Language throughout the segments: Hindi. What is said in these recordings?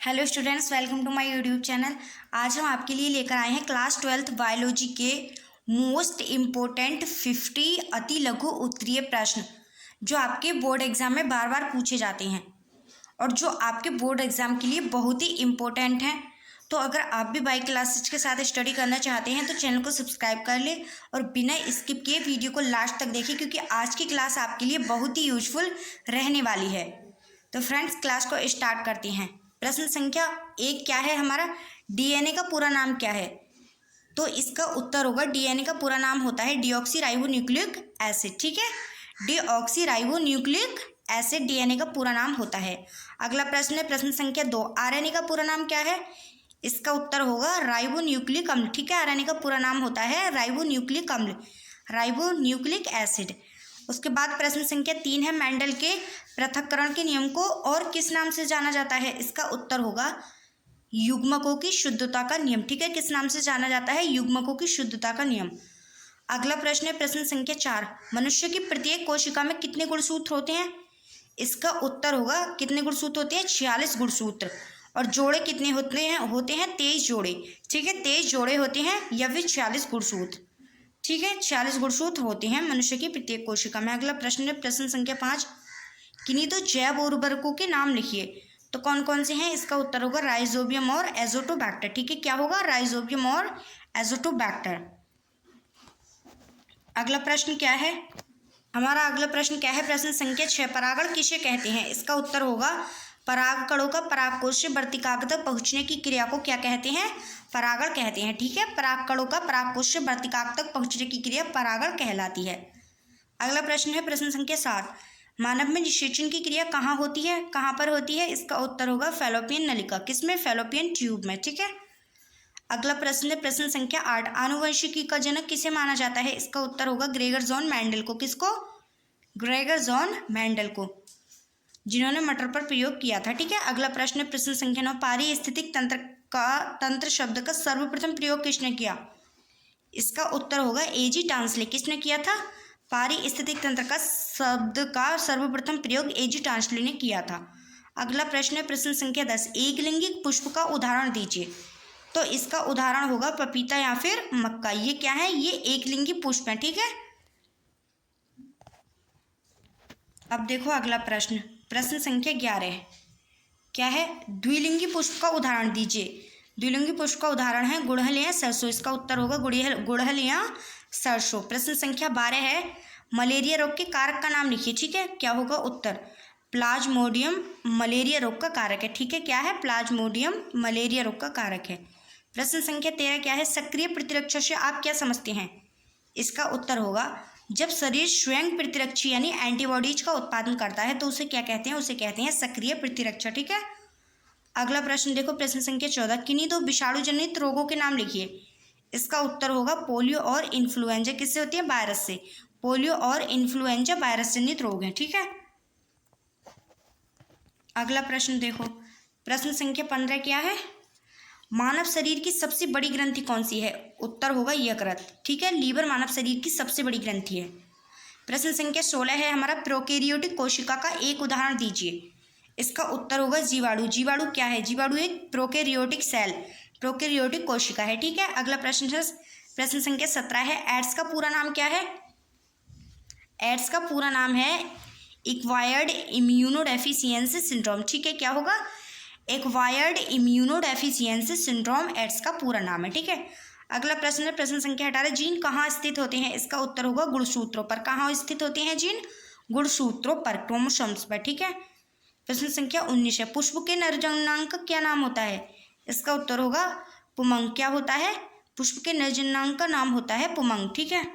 Hello students, welcome to my YouTube channel. आज हम आपके लिए लेकर आए हैं क्लास 12th बायोलॉजी के मोस्ट इम्पोर्टेंट 50 अति लघु उत्तरीय प्रश्न जो आपके बोर्ड एग्जाम में बार बार पूछे जाते हैं और जो आपके बोर्ड एग्जाम के लिए बहुत ही इम्पोर्टेंट हैं। तो अगर आप भी बायो क्लासेज के साथ स्टडी करना चाहते हैं तो चैनल को सब्सक्राइब कर ले और बिना स्किप किए वीडियो को लास्ट तक देखें, क्योंकि आज की क्लास आपके लिए बहुत ही यूजफुल रहने वाली है। तो फ्रेंड्स, क्लास को स्टार्ट करते हैं। प्रश्न संख्या 1 क्या है हमारा? डीएनए का पूरा नाम क्या है? तो इसका उत्तर होगा डीएनए का पूरा नाम होता है डीऑक्सीराइबोन्यूक्लिक एसिड। ठीक है, डीऑक्सीराइबोन्यूक्लिक एसिड डीएनए का पूरा नाम होता है। अगला प्रश्न है प्रश्न संख्या 2, आरएनए का पूरा नाम क्या है? इसका उत्तर होगा राइबोन्यूक्लिक अम्ल। ठीक है, आरएनए का पूरा नाम होता है राइबोन्यूक्लिक अम्ल, राइबोन्यूक्लिक एसिड। उसके बाद प्रश्न संख्या 3 है, मेंडल के पृथक्करण के नियम को और किस नाम से जाना जाता है? इसका उत्तर होगा युग्मकों की शुद्धता का नियम। ठीक है, किस नाम से जाना जाता है? युग्मकों की शुद्धता का नियम। अगला प्रश्न है प्रश्न संख्या 4, मनुष्य की प्रत्येक कोशिका में कितने गुणसूत्र होते हैं? इसका उत्तर होगा कितने गुणसूत्र होते हैं? 46 गुणसूत्र। और जोड़े कितने होते हैं 23 जोड़े। ठीक है, 23 जोड़े होते हैं या फिर 46 गुणसूत्र। ठीक है, 46 गुणसूत्र होते हैं मनुष्य की प्रत्येक कोशिका में। अगला प्रश्न है प्रश्न संख्या 5, किन्हीं तो जैव उर्वरकों के नाम लिखिए। तो कौन कौन से हैं? इसका उत्तर होगा राइजोबियम और एजोटोबैक्टर। ठीक है, क्या होगा? राइजोबियम और एजोटोबैक्टर। अगला प्रश्न क्या है हमारा? अगला प्रश्न क्या है? प्रश्न संख्या 6, परागण किसे कहते हैं? इसका उत्तर होगा परागकणों का परागकोश से वर्तिकाग्र तक पहुंचने की क्रिया को क्या कहते हैं? परागण कहते हैं। ठीक है, परागकणों का परागकोश से वर्तिकाग्र तक पहुंचने की क्रिया परागण कहलाती है। अगला प्रश्न है प्रश्न संख्या 7, मानव में निषेचन की क्रिया कहाँ होती है? कहाँ पर होती है? इसका उत्तर होगा फैलोपियन नलिका। किसमें? फैलोपियन ट्यूब में। ठीक है, अगला प्रश्न है प्रश्न संख्या 8, आनुवंशिकी का जनक किसे माना जाता है? इसका उत्तर होगा ग्रेगर जॉन मेंडल को। किसको? ग्रेगर जॉन मेंडल को, जिन्होंने मटर पर प्रयोग किया था। ठीक है, अगला प्रश्न है प्रश्न संख्या 9, पारिस्थितिक तंत्र शब्द का सर्वप्रथम प्रयोग किसने किया? इसका उत्तर होगा एजी टांसले। किसने किया था? पारिस्थितिक तंत्र का शब्द का सर्वप्रथम प्रयोग एजी टांसले ने किया था। अगला प्रश्न है प्रश्न संख्या 10, एकलिंगिक पुष्प का उदाहरण दीजिए। तो इसका उदाहरण होगा पपीता या फिर मक्का। ये क्या है? ये एकलिंगी पुष्प है। ठीक है, अब देखो अगला प्रश्न, प्रश्न संख्या 11 क्या है? द्विलिंगी पुष्प का उदाहरण दीजिए। द्विलिंगी पुष्प का उदाहरण है गुड़हल या सरसों। इसका उत्तर होगा गुड़हल या सरसों। प्रश्न संख्या 12 है, मलेरिया रोग के कारक का नाम लिखिए। ठीक है, क्या होगा उत्तर? प्लाज्मोडियम मलेरिया रोग का कारक है। ठीक है, क्या है? प्लाज्मोडियम मलेरिया रोग का कारक है। प्रश्न संख्या 13 क्या है? सक्रिय प्रतिरक्षा से आप क्या समझते हैं? इसका उत्तर होगा जब शरीर स्वयं प्रतिरक्षी यानी एंटीबॉडीज का उत्पादन करता है तो उसे क्या कहते हैं? उसे कहते हैं सक्रिय प्रतिरक्षा। ठीक है, अगला प्रश्न देखो प्रश्न संख्या 14, किन्हीं दो विषाणु जनित रोगों के नाम लिखिए। इसका उत्तर होगा पोलियो और इन्फ्लुएंजा। किससे होती है? वायरस से। पोलियो और इन्फ्लुएंजा वायरस जनित रोग हैं। ठीक है, अगला प्रश्न देखो प्रश्न संख्या 15 क्या है? मानव शरीर की सबसे बड़ी ग्रंथि कौन सी है? उत्तर होगा यकृत। ठीक है, लीवर मानव शरीर की सबसे बड़ी ग्रंथि है। प्रश्न संख्या 16 है हमारा, प्रोकैरियोटिक कोशिका का एक उदाहरण दीजिए। इसका उत्तर होगा जीवाणु। जीवाणु क्या है? जीवाणु एक प्रोकैरियोटिक सेल, प्रोकैरियोटिक कोशिका है। ठीक है, अगला प्रश्न है प्रश्न संख्या 17 है, एड्स का पूरा नाम क्या है? एड्स का पूरा नाम है एक्वायर्ड इम्यूनोडेफिशिएंसी सिंड्रोम। ठीक है, क्या होगा? एक्वायर्ड इम्यूनोडेफिशिएंसी सिंड्रोम एड्स का पूरा नाम है। ठीक है, अगला प्रश्न है प्रश्न संख्या 18, जीन कहाँ स्थित होते हैं? इसका उत्तर होगा गुणसूत्रों पर। कहाँ स्थित होते हैं जीन? गुणसूत्रों पर, क्रोमोसोम्स पर। ठीक है, प्रश्न संख्या 19 है, पुष्प के नरजननांग का क्या नाम होता है? इसका उत्तर होगा पुमंग। क्या होता है? पुष्प के नरजननांग का नाम होता है पुमंग। ठीक है,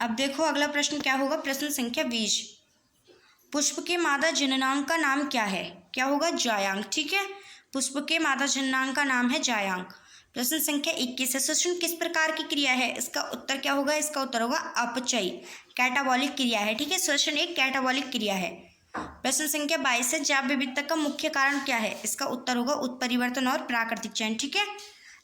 अब देखो अगला प्रश्न क्या होगा? प्रश्न संख्या 20, पुष्प के मादा जननांग का नाम क्या है? क्या होगा? जायांग। ठीक है, पुष्प के मादा जननांग का नाम है जायांग। प्रश्न संख्या 21 है, श्वसन किस प्रकार की क्रिया है? इसका उत्तर क्या होगा? इसका उत्तर होगा अपचयी, कैटाबॉलिक क्रिया है। ठीक है, श्वसन एक कैटाबॉलिक क्रिया है। प्रश्न संख्या 22 है, जैव विविधता का मुख्य कारण क्या है? इसका उत्तर होगा उत्परिवर्तन और प्राकृतिक चयन। ठीक है,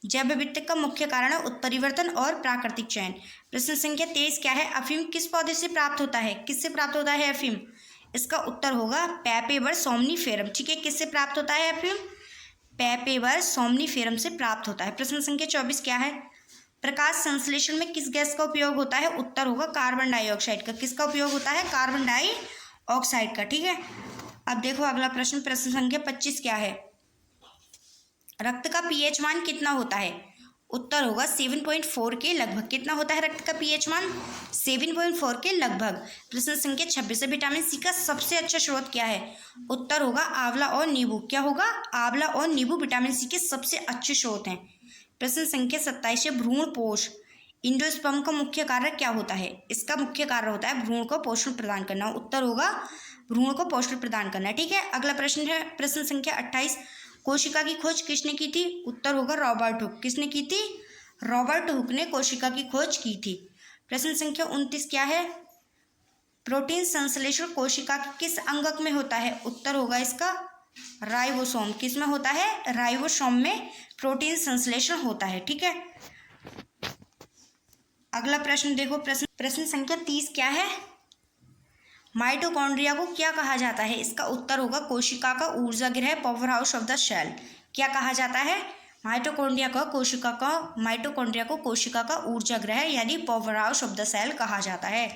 जैव विविधता का मुख्य कारण है उत्परिवर्तन और प्राकृतिक चयन। प्रश्न संख्या 23 क्या है? अफीम किस पौधे से प्राप्त होता है? किससे प्राप्त होता है अफीम? इसका उत्तर होगा पैपेवर सोमनीफेरम। ठीक है, किससे प्राप्त होता है एफियम? पैपेवर सोमनीफेरम से प्राप्त होता है। प्रश्न संख्या 24 क्या है? प्रकाश संश्लेषण में किस गैस का उपयोग होता है? उत्तर होगा कार्बन डाइऑक्साइड का। किसका उपयोग होता है? कार्बन डाइऑक्साइड का। ठीक है, अब देखो अगला प्रश्न, प्रश्न संख्या 25 क्या है? रक्त का पीएच मान कितना होता है? उत्तर होगा 7.4 के लगभग। कितना होता है रक्त का पीएच मान? 7.4 के लगभग। प्रश्न संख्या 26 है, विटामिन सी का सबसे अच्छा स्रोत क्या है? उत्तर होगा आंवला और नींबू। क्या होगा? आंवला और नींबू विटामिन सी के सबसे अच्छे स्रोत हैं। प्रश्न संख्या 27 है, भ्रूणपोष इंडोस्पर्म का मुख्य कार्य क्या होता है? इसका मुख्य कार्य होता है भ्रूण को पोषण प्रदान करना। उत्तर होगा भ्रूण को पोषण प्रदान करना। ठीक है, अगला प्रश्न है प्रश्न संख्या 28, कोशिका की खोज किसने की थी? उत्तर होगा रॉबर्ट हुक। किसने की थी? रॉबर्ट हुक ने कोशिका की खोज की थी। प्रश्न संख्या 29 क्या है? प्रोटीन संश्लेषण कोशिका के किस अंगक में होता है? उत्तर होगा इसका राइबोसोम। किस में होता है? राइबोसोम में प्रोटीन संश्लेषण होता है। ठीक है, अगला प्रश्न देखो, प्रश्न संख्या 30 क्या है? माइटोकॉन्ड्रिया को क्या कहा जाता है? इसका उत्तर होगा कोशिका का ऊर्जा गृह, power house of the cell. क्या कहा जाता है? माइटोकॉन्ड्रिया को कोशिका का ऊर्जा गृह यानी power house of the cell कहा जाता है।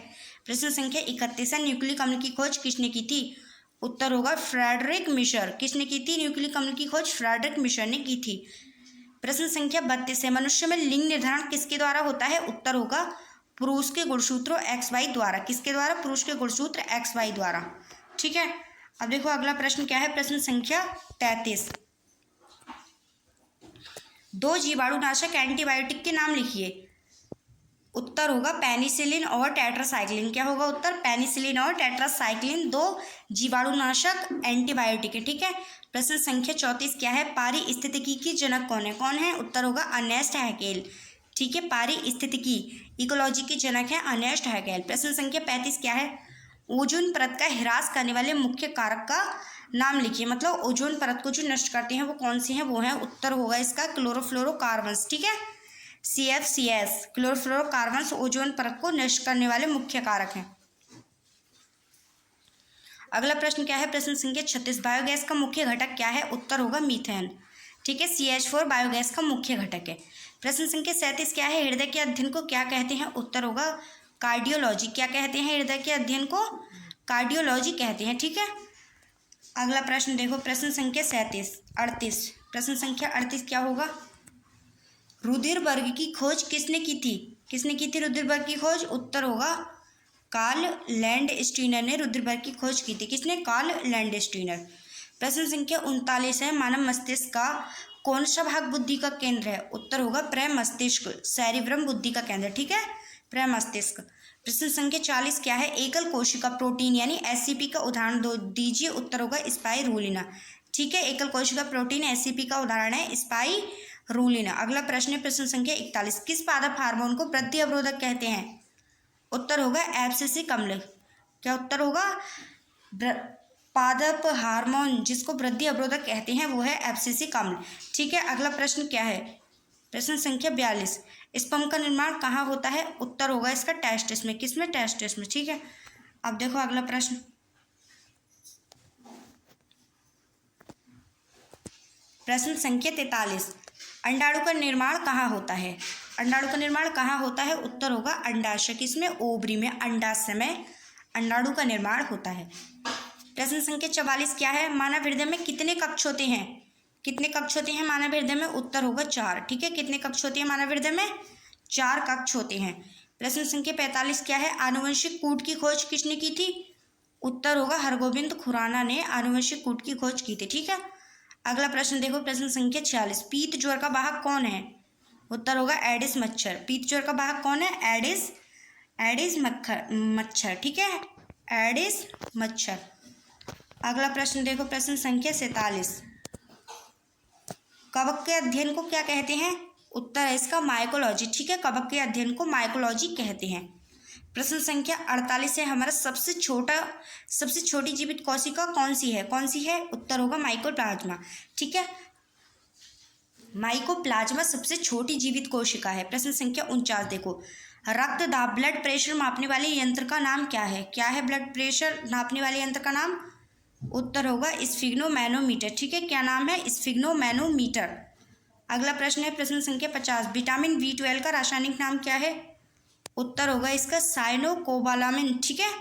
प्रश्न संख्या 31 है, न्यूक्लिक अम्ल की खोज किसने की थी? उत्तर होगा फ्रेडरिक मिशर। किसने की थी न्यूक्लिक अम्ल की खोज? फ्रेडरिक मिशर ने की थी। प्रश्न संख्या 32 है, मनुष्य में लिंग निर्धारण किसके द्वारा होता है? उत्तर होगा पुरुष के गुणसूत्र XY द्वारा। किसके द्वारा? पुरुष के गुणसूत्र XY द्वारा। ठीक है, अब देखो अगला प्रश्न क्या है? प्रश्न संख्या 33, 2 जीवाणुनाशक एंटीबायोटिक के नाम लिखिए। उत्तर होगा पेनिसिलिन और टेट्रासाइक्लिन। क्या होगा उत्तर? पेनिसिलिन और टेट्रासाइक्लिन 2 जीवाणुनाशक एंटीबायोटिक है। ठीक है, प्रश्न संख्या 34 क्या है? पारिस्थितिकी की जनक कौन है? कौन है? उत्तर होगा अर्नेस्ट हैकेल। ठीक है, पारिस्थितिकी इकोलॉजी के जनक है अर्नेस्ट हैकेल। प्रश्न संख्या 35 क्या है? ओजोन परत का ह्रास करने वाले मुख्य कारक का नाम लिखिए। मतलब ओजोन परत को जो नष्ट करते हैं वो कौन से हैं? वो है, उत्तर होगा इसका क्लोरोफ्लोरोकार्बन्स। ठीक है, CFCs क्लोरोफ्लोरोकार्बन्स ओजोन परत को नष्ट करने वाले मुख्य कारक हैं। अगला प्रश्न क्या है? प्रश्न संख्या 36, बायोगैस का मुख्य घटक क्या है? उत्तर होगा मीथेन। ठीक है, CH4 बायोगैस का मुख्य घटक है। प्रश्न संख्या 37 क्या है? हृदय के अध्ययन को क्या कहते हैं? उत्तर होगा कार्डियोलॉजी। क्या कहते हैं हृदय के अध्ययन को? कार्डियोलॉजी कहते हैं। ठीक है, अगला प्रश्न देखो, प्रश्न संख्या 38। प्रश्न संख्या 38 क्या होगा? रुधिर वर्ग की खोज किसने की थी? किसने की थी रुधिर वर्ग की खोज? उत्तर होगा कार्ल लैंडस्टीनर ने रुधिर वर्ग की खोज की थी। किसने? Karl Landsteiner. प्रश्न संख्या 39 है, मानव मस्तिष्क का कौन सा भाग बुद्धि का केंद्र है? उत्तर होगा प्रमस्तिष्क, सेरिब्रम बुद्धि का केंद्र। ठीक है, प्रमस्तिष्क। प्रश्न संख्या 40 क्या है? एकल कोशिका प्रोटीन यानी SCP का उदाहरण दीजिए। उत्तर होगा स्पाइरुलिना। ठीक है, एकल कोशिका प्रोटीन SCP का उदाहरण है स्पाइरुलिना। अगला प्रश्न है प्रश्न संख्या 41, किस पादप हार्मोन को वृद्धि अवरोधक कहते हैं? उत्तर होगा एब्सिसिक अम्ल। क्या उत्तर होगा? पादप हार्मोन जिसको वृद्धि अवरोधक कहते हैं वो है एब्सिसिक अम्ल। ठीक है, अगला प्रश्न क्या है? प्रश्न संख्या 42, स्पर्म का निर्माण कहाँ होता है? उत्तर होगा इसका टेस्टिस में। किसमें? टेस्टिस में। ठीक है, अब देखो अगला प्रश्न, प्रश्न संख्या 43, अंडाणु का निर्माण कहाँ होता है? अंडाणु का निर्माण कहाँ होता है? उत्तर होगा अंडाशय। किसमें? ओवरी में, अंडाशय में अंडाणु का निर्माण होता है। प्रश्न संख्या 44 क्या है? मानव हृदय में कितने कक्ष होते हैं? कितने कक्ष होते हैं मानव हृदय में? उत्तर होगा 4। ठीक है, कितने कक्ष होते हैं मानव हृदय में? 4 कक्ष होते हैं। प्रश्न संख्या 45 क्या है? आनुवंशिक कूट की खोज किसने की थी? उत्तर होगा हरगोविंद खुराना ने आनुवंशिक कूट की खोज की थी। ठीक है, अगला प्रश्न देखो, प्रश्न संख्या 46, पीत ज्वर का वाहक कौन है? उत्तर होगा एडिस मच्छर। पीत ज्वर का वाहक कौन है? एडिस मच्छर। ठीक है, एडिस मच्छर। अगला प्रश्न देखो, प्रश्न संख्या 47, कवक के अध्ययन को क्या कहते हैं? उत्तर है इसका माइकोलॉजी। ठीक है, कवक के अध्ययन को माइकोलॉजी कहते हैं। प्रश्न संख्या 48 है, हमारा सबसे छोटी जीवित कोशिका कौन सी है? उत्तर होगा माइकोप्लाज्मा। ठीक है, माइकोप्लाज्मा सबसे छोटी जीवित कोशिका है। प्रश्न संख्या 49 देखो, रक्त दाब ब्लड प्रेशर मापने वाले यंत्र का नाम क्या है? क्या है ब्लड प्रेशर नापने वाले यंत्र का नाम? उत्तर होगा स्फिग्नोमैनोमीटर। ठीक है, क्या नाम है? स्फिग्नोमैनोमीटर। अगला प्रश्न है प्रश्न संख्या 50, विटामिन B12 का रासायनिक नाम क्या है? उत्तर होगा इसका साइनोकोबालामिन। ठीक है,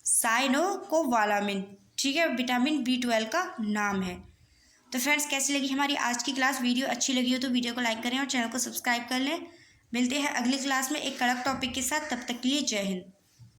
साइनोकोबालामिन। ठीक है, विटामिन B12 का नाम है। तो फ्रेंड्स, कैसी लगी हमारी आज की क्लास? वीडियो अच्छी लगी हो तो वीडियो को लाइक करें और चैनल को सब्सक्राइब कर लें। मिलते हैं अगली क्लास में एक कड़क टॉपिक के साथ। तब तक के लिए जय हिंद।